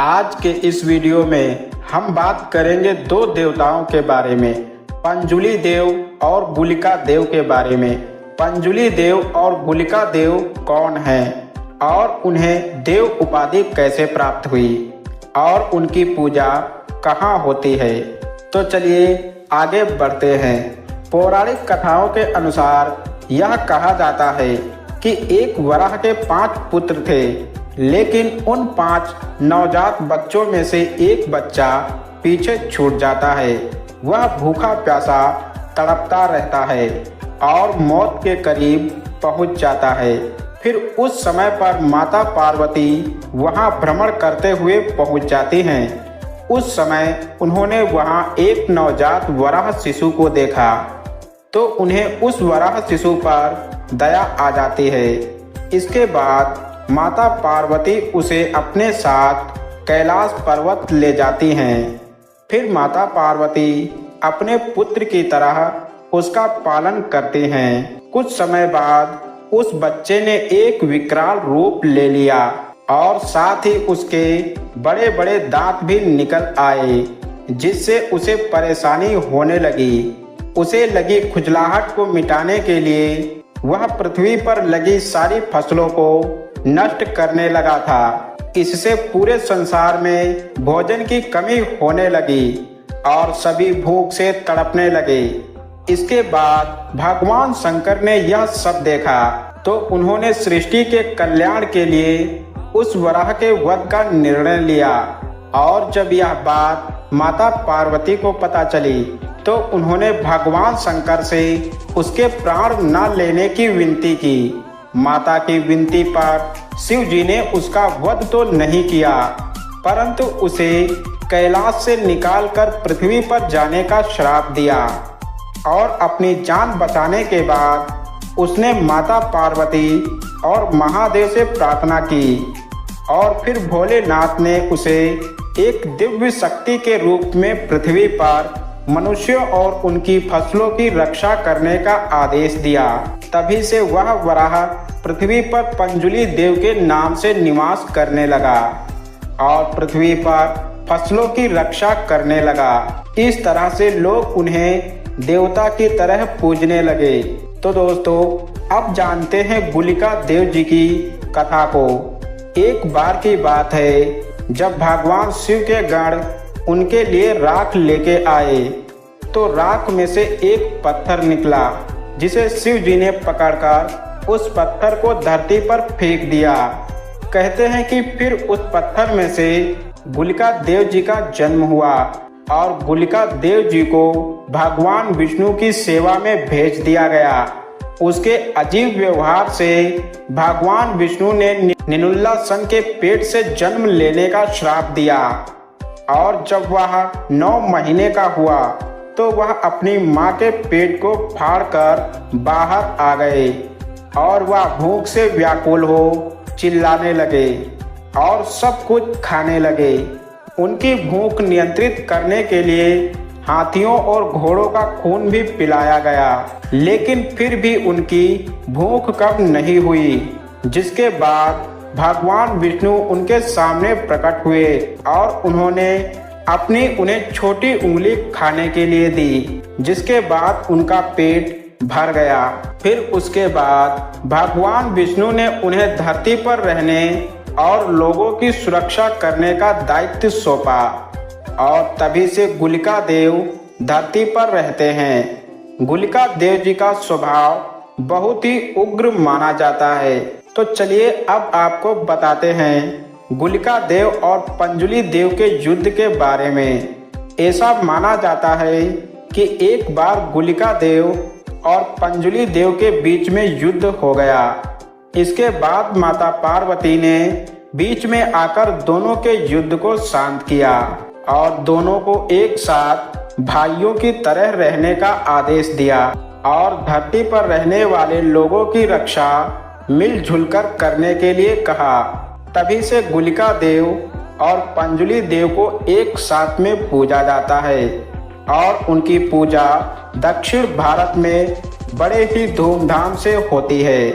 आज के इस वीडियो में हम बात करेंगे दो देवताओं के बारे में, पंजुली देव और गुलिका देव के बारे में। पंजुली देव और गुलिका देव कौन हैं और उन्हें देव उपाधि कैसे प्राप्त हुई और उनकी पूजा कहाँ होती है। तो चलिए आगे बढ़ते हैं। पौराणिक कथाओं के अनुसार यह कहा जाता है कि एक वराह के 5 पुत्र थे, लेकिन उन 5 नवजात बच्चों में से एक बच्चा पीछे छूट जाता है। वह भूखा प्यासा तड़पता रहता है और मौत के करीब पहुंच जाता है। फिर उस समय पर माता पार्वती वहां भ्रमण करते हुए पहुंच जाती हैं। उस समय उन्होंने वहां एक नवजात वराह शिशु को देखा तो उन्हें उस वराह शिशु पर दया आ जाती है। इसके बाद माता पार्वती उसे अपने साथ कैलाश पर्वत ले जाती हैं। फिर माता पार्वती अपने पुत्र की तरह उसका पालन करती हैं। कुछ समय बाद उस बच्चे ने एक विकराल रूप ले लिया और साथ ही उसके बड़े बड़े दांत भी निकल आए, जिससे उसे परेशानी होने लगी। उसे लगी खुजलाहट को मिटाने के लिए वह पृथ्वी पर लगी सारी फसलों को नष्ट करने लगा था। इससे पूरे संसार में भोजन की कमी होने लगी और सभी भूख से तड़पने लगे। इसके बाद भगवान शंकर ने यह सब देखा तो उन्होंने सृष्टि के कल्याण के लिए उस वराह के वध का निर्णय लिया। और जब यह बात माता पार्वती को पता चली तो उन्होंने भगवान शंकर से उसके प्राण न लेने की विनती की। माता की विनती पर शिव जी ने उसका वध तो नहीं किया, परंतु उसे कैलाश से निकालकर पृथ्वी पर जाने का श्राप दिया। और अपनी जान बचाने के बाद उसने माता पार्वती और महादेव से प्रार्थना की और फिर भोलेनाथ ने उसे एक दिव्य शक्ति के रूप में पृथ्वी पर मनुष्यों और उनकी फसलों की रक्षा करने का आदेश दिया। तभी से वह वराह पृथ्वी पर पंजुली देव के नाम से निवास करने लगा और पृथ्वी पर फसलों की रक्षा करने लगा। इस तरह से लोग उन्हें देवता की तरह पूजने लगे। तो दोस्तों, अब जानते हैं गुलिका देव जी की कथा को। एक बार की बात है, जब भगवान शिव के गण उनके लिए राख लेके आए तो राख में से एक पत्थर निकला, जिसे शिव जी ने पकड़कर उस पत्थर को धरती पर फेंक दिया। कहते हैं कि फिर उस पत्थर में से गुलिका देव जी का जन्म हुआ और गुलिका देव जी को भगवान विष्णु की सेवा में भेज दिया गया। उसके अजीब व्यवहार से भगवान विष्णु ने निनुल्लासन के पेट से जन्म लेने का श्राप दिया और जब वह 9 महीने का हुआ तो वह अपनी माँ के पेट को फाड़कर बाहर आ गए और वह भूख से व्याकुल हो चिल्लाने लगे और सब कुछ खाने लगे। उनकी भूख नियंत्रित करने के लिए हाथियों और घोड़ों का खून भी पिलाया गया, लेकिन फिर भी उनकी भूख कम नहीं हुई। जिसके बाद भगवान विष्णु उनके सामने प्रकट हुए और उन्होंने अपनी उन्हें छोटी उंगली खाने के लिए दी, जिसके बाद उनका पेट भर गया। फिर उसके बाद भगवान विष्णु ने उन्हें धरती पर रहने और लोगों की सुरक्षा करने का दायित्व सौंपा और तभी से गुलिका देव धरती पर रहते हैं। गुलिका देव जी का स्वभाव बहुत ही उग्र माना जाता है। तो चलिए अब आपको बताते हैं गुलिका देव और पंजुली देव के युद्ध के बारे में। ऐसा माना जाता है कि एक बार गुलिका देव और पंजुली देव के बीच में युद्ध हो गया। इसके बाद माता पार्वती ने बीच में आकर दोनों के युद्ध को शांत किया और दोनों को एक साथ भाइयों की तरह रहने का आदेश दिया और धरती पर रहने वाले लोगों की रक्षा मिलजुल कर करने के लिए कहा। तभी से गुलिका देव और पंजुली देव को एक साथ में पूजा जाता है और उनकी पूजा दक्षिण भारत में बड़े ही धूमधाम से होती है।